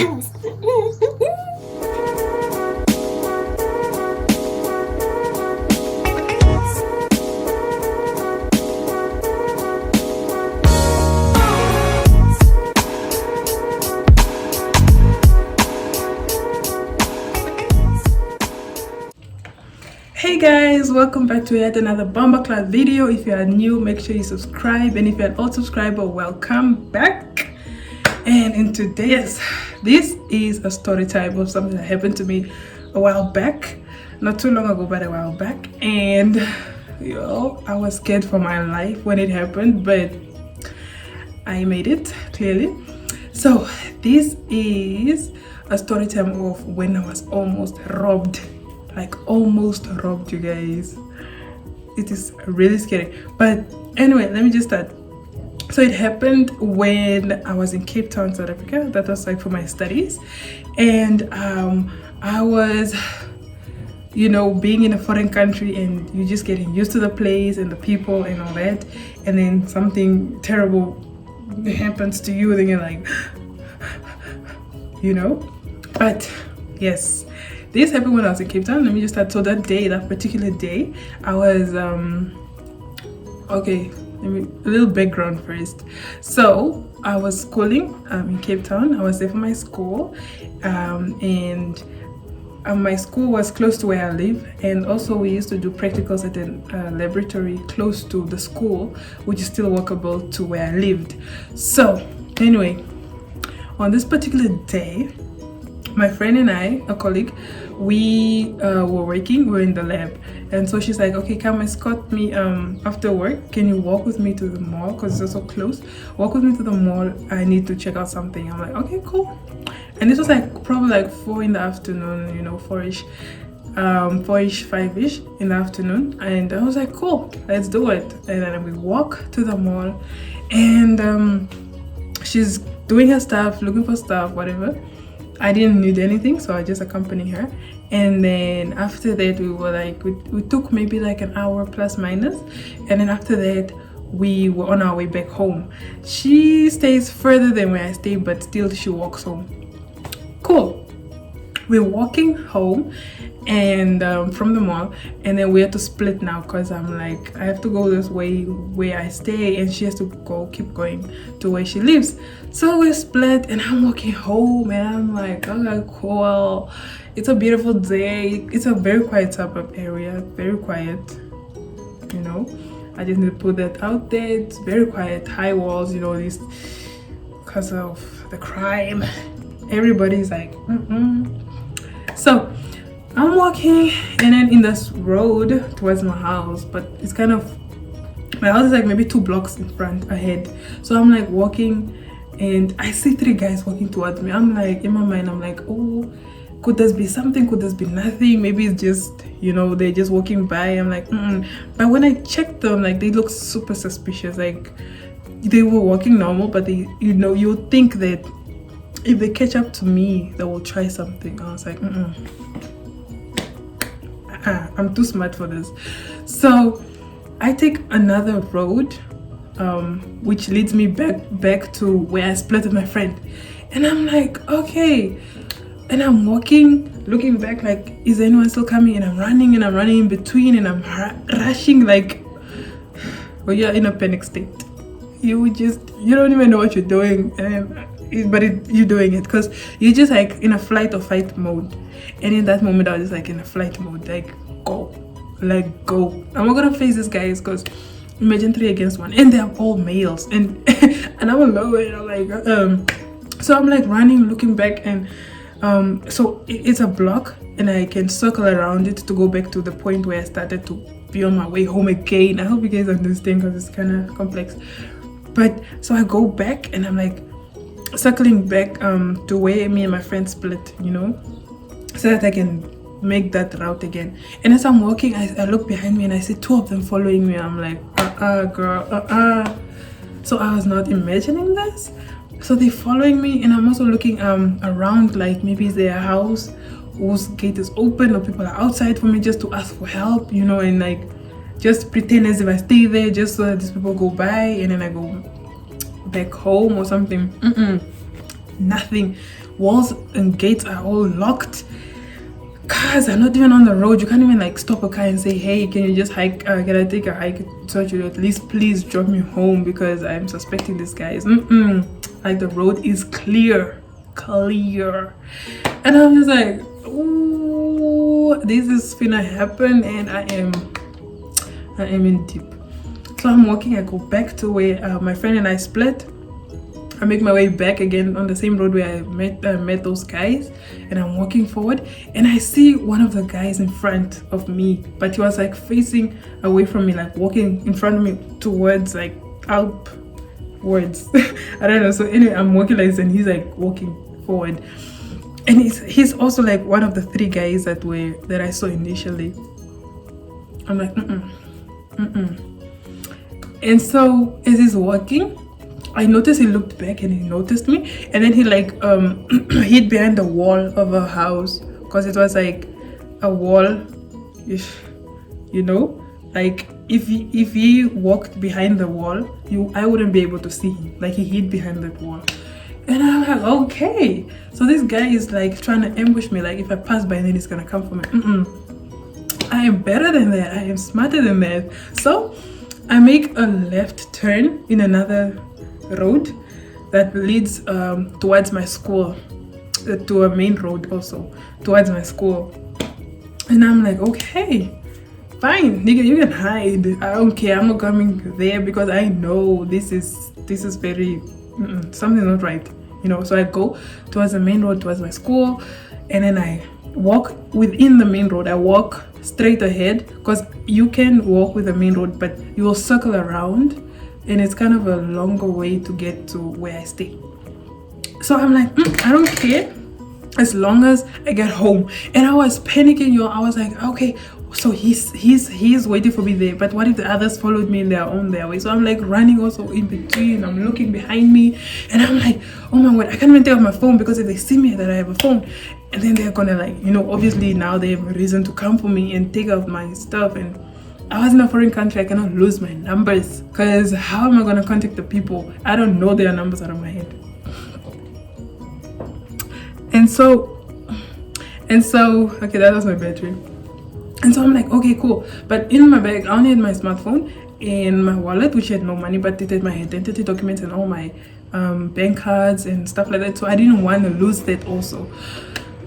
Hey guys, welcome back to yet another bomber class video. If you are new, make sure you subscribe, and if you're an old subscriber, welcome back. And in today's, this is a story time of something that happened to me a while back, not too long ago, but a while back. And I was scared for my life when it happened, but I made it clearly. So this is a story time of when I was almost robbed. Like almost robbed, you guys. It is really scary, but anyway, let me just start. So it happened when I was in Cape Town, South Africa. That was like for my studies, and I was, being in a foreign country, and you just getting used to the place and the people and all that, and then something terrible happens to you, then you're like, but yes, this happened when I was in Cape Town. Let me just start. So that particular day, I was, okay, a little background first. So I was schooling in Cape Town. I was there for my school, and my school was close to where I live. And also we used to do practicals at a laboratory close to the school, which is still walkable to where I lived. So anyway, on this particular day, my friend and I, a colleague, we were working, we were in the lab, and so she's like, okay, come escort me after work. Can you walk with me to the mall, because it's also close? Walk with me to the mall, I need to check out something. I'm like, okay, cool. And this was like probably like 4 in the afternoon, 4ish, 4ish, 5ish in the afternoon. And I was like, cool, let's do it. And then we walk to the mall, and she's doing her stuff, looking for stuff, whatever. I didn't need anything, so I just accompanied her. And then after that, we were like, we took maybe like an hour plus minus. And then after that, we were on our way back home. She stays further than where I stay, but still she walks home. Cool. We're walking home and from the mall, and then we have to split now, because I'm like, I have to go this way where I stay, and she has to keep going to where she lives. So we split, and I'm walking home, and I'm like, okay, cool, it's a beautiful day. It's a very quiet suburb area, very quiet, I just need to put that out there. It's very quiet, high walls, this because of the crime. Everybody's like, So I'm walking, and then in this road towards my house, but it's kind of, my house is like maybe 2 blocks in front ahead. So I'm like walking, and I see 3 guys walking towards me. I'm like, in my mind, I'm like, oh, could this be something? Could this be nothing? Maybe it's just, they're just walking by. I'm like, But when I checked them, like, they look super suspicious. Like, they were walking normal, but they, you think that if they catch up to me, they will try something. I was like, I'm too smart for this. So I take another road, which leads me back to where I split with my friend. And I'm like, okay. And I'm walking, looking back, like, is anyone still coming? And I'm running in between, and I'm rushing, like, well, you're in a panic state. You don't even know what you're doing. But you're doing it because you're just like in a flight or fight mode. And in that moment, I was just like in a flight mode, like, go. I'm not gonna face these guys, because imagine 3 against 1, and they're all males, and and I'm alone, and I'm like, so I'm like running, looking back, and so it's a block, and I can circle around it to go back to the point where I started to be on my way home again. I hope you guys understand, because it's kind of complex. But so I go back, and I'm like circling back to where me and my friend split, so that I can make that route again. And as I'm walking, I look behind me, and I see 2 of them following me. I'm like, girl, So I was not imagining this. So they're following me, and I'm also looking around, like maybe it's their house whose gate is open, or people are outside for me just to ask for help, and like just pretend as if I stay there just so that these people go by, and then I go back home or something. Nothing. walls and gates are all locked. Cars are not even on the road. You can't even like stop a car and say, hey, can you just hike, can I take a hike so you at least please drop me home because I'm suspecting this guy is like the road is clear. And I'm just like, ooh, this is finna happen, and I am in deep. So I'm walking, I go back to where my friend and I split. I make my way back again on the same road where I met those guys, and I'm walking forward, and I see one of the guys in front of me, but he was like facing away from me, like walking in front of me towards like upwards. I don't know. So anyway, I'm walking like this, and he's like walking forward, and he's also like one of the 3 guys that I saw initially. I'm like, and so as he's walking, I noticed he looked back and he noticed me, and then he like hid behind the wall of a house, because it was like a wall, you know, like if he walked behind the wall, I wouldn't be able to see him. Like he hid behind that wall, and I'm like, okay, so this guy is like trying to ambush me. Like if I pass by, then he's gonna come for me. I am better than that. I am smarter than that. So I make a left turn in another road that leads towards my school, to a main road also towards my school. And I'm like, okay, fine, nigga, you can hide. I don't care. I'm not coming there because I know this is very something's not right, you know. So I go towards the main road towards my school, and then I walk within the main road. I walk straight ahead, because you can walk with the main road, but you will circle around, and it's kind of a longer way to get to where I stay. So I'm like, I don't care as long as I get home. And I was panicking, yo. I was like, okay, so he's waiting for me there, but what if the others followed me in their way? So I'm like running also in between. I'm looking behind me, and I'm like, oh my god, I can't even take off my phone, because if they see me that I have a phone, and then they're gonna like, you know, obviously now they have a reason to come for me and take out my stuff. And I was in a foreign country. I cannot lose my numbers, because how am I gonna contact the people? I don't know their numbers out of my head. And so okay, that was my battery. And so I'm like, okay, cool. But in my bag, I only had my smartphone and my wallet, which had no money, but it had my identity documents and all my bank cards and stuff like that. So I didn't want to lose that also.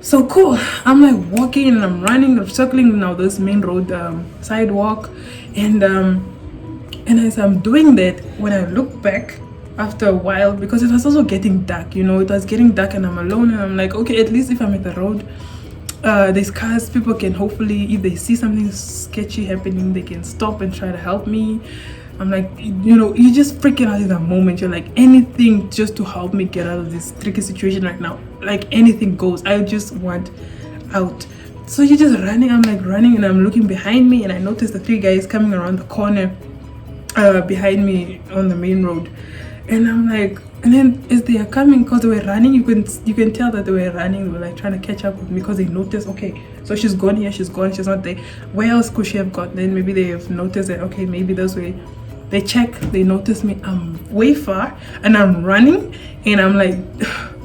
So cool. I'm like walking and I'm running, I'm circling now this main road sidewalk, and as I'm doing that, when I look back after a while, because it was also getting dark, you know, it was getting dark and I'm alone, and I'm like, okay, at least if I'm at the road, there's cars, people can hopefully, if they see something sketchy happening, they can stop and try to help me. I'm like, you know, you just freaking out in that moment. You're like, anything just to help me get out of this tricky situation right now. Like anything goes. I just want out. So you're just running. I'm like running, and I'm looking behind me, and I notice the 3 guys coming around the corner behind me on the main road. And I'm like, and then as they are coming, because they were running, you can tell that they were running. They were like trying to catch up with me, because they noticed, okay, so she's gone here, she's gone, she's not there. Where else could she have gone? Then maybe they have noticed that, okay, maybe this way. They check, they notice me. I'm way far, and I'm running, and I'm like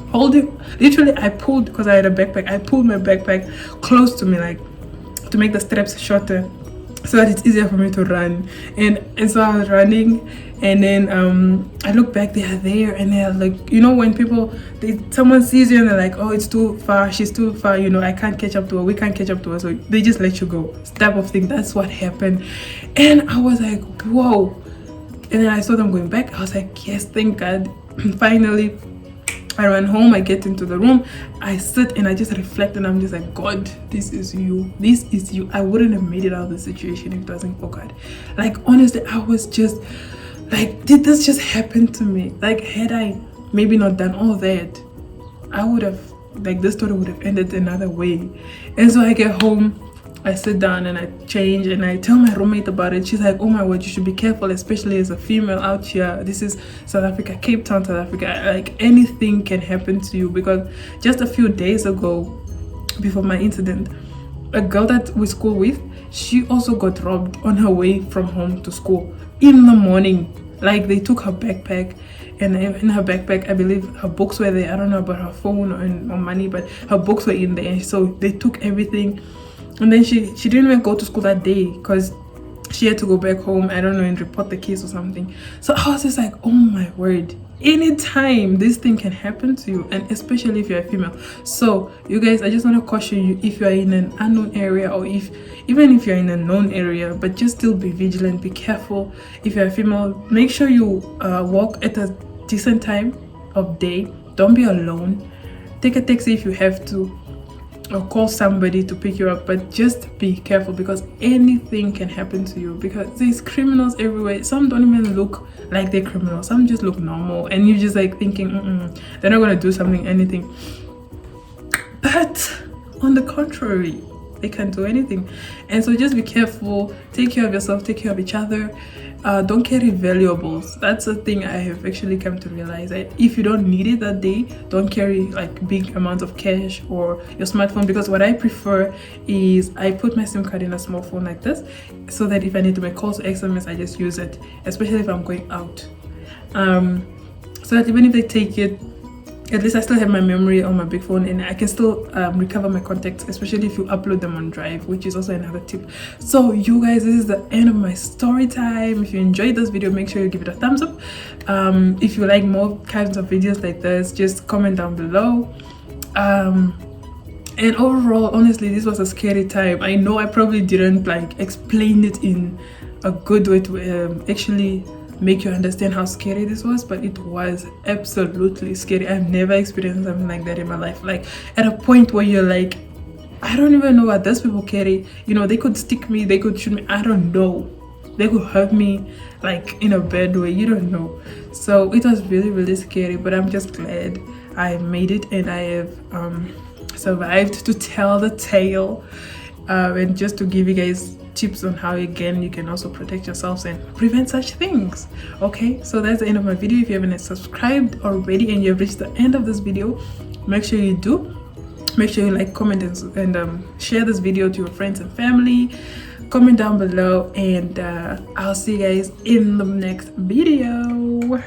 holding. Literally, I pulled, because I had a backpack. I pulled my backpack close to me, like to make the straps shorter, so that it's easier for me to run. And so I was running, and then I look back, they are there, and they're like, you know, when someone sees you and they're like, oh, it's too far, she's too far, you know, I can't catch up to her, we can't catch up to her, so they just let you go, type of thing. That's what happened. And I was like, whoa. And then I saw them going back. I was like, yes, thank God. Finally, I ran home. I get into the room. I sit and I just reflect, and I'm just like, God, this is you. This is you. I wouldn't have made it out of the situation if it wasn't for God. Like, honestly, I was just like, did this just happen to me? Like, had I maybe not done all that, I would have, like, this story would have ended another way. And so I get home. I sit down and I change, and I tell my roommate about it. She's like, oh my word, you should be careful, especially as a female out here. This is South Africa, Cape Town, South Africa. Like, anything can happen to you. Because just a few days ago, before my incident, a girl that we school with, she also got robbed on her way from home to school in the morning. Like they took her backpack, and in her backpack I believe her books were there. I don't know about her phone or money, but her books were in there. So they took everything, and then she didn't even go to school that day because she had to go back home, I don't know, and report the case or something. So I was just like, oh my word, anytime this thing can happen to you, and especially if you're a female. So you guys, I just want to caution you, if you're in an unknown area, or even if you're in a known area, but just still be vigilant, be careful. If you're a female, make sure you walk at a decent time of day. Don't be alone. Take a taxi if you have to, or call somebody to pick you up, but just be careful because anything can happen to you, because there's criminals everywhere. Some don't even look like they're criminals, some just look normal, and you're just like thinking they're not gonna do something, anything. But on the contrary, they can do anything. And so just be careful, take care of yourself, take care of each other. Don't carry valuables. That's a thing I have actually come to realize, that if you don't need it that day, don't carry like big amounts of cash or your smartphone, because what I prefer is I put my SIM card in a small phone like this, so that if I need to make calls or SMS, I just use it, especially if I'm going out, so that even if they take it, at least I still have my memory on my big phone, and I can still recover my contacts, especially if you upload them on Drive, which is also another tip. So you guys, this is the end of my story time. If you enjoyed this video, make sure you give it a thumbs up. If you like more kinds of videos like this, just comment down below. And overall, honestly, this was a scary time. I know I probably didn't like explain it in a good way to actually make you understand how scary this was, but it was absolutely scary. I've never experienced something like that in my life, like at a point where you're like, I don't even know what those people carry. You know, they could stick me, they could shoot me, I don't know, they could hurt me like in a bad way, you don't know. So it was really, really scary, but I'm just glad I made it, and I have survived to tell the tale, and just to give you guys tips on how, again, you can also protect yourselves and prevent such things. Okay, so that's the end of my video. If you haven't subscribed already and you've reached the end of this video, make sure you do. Make sure you like, comment, and share this video to your friends and family. Comment down below, and I'll see you guys in the next video.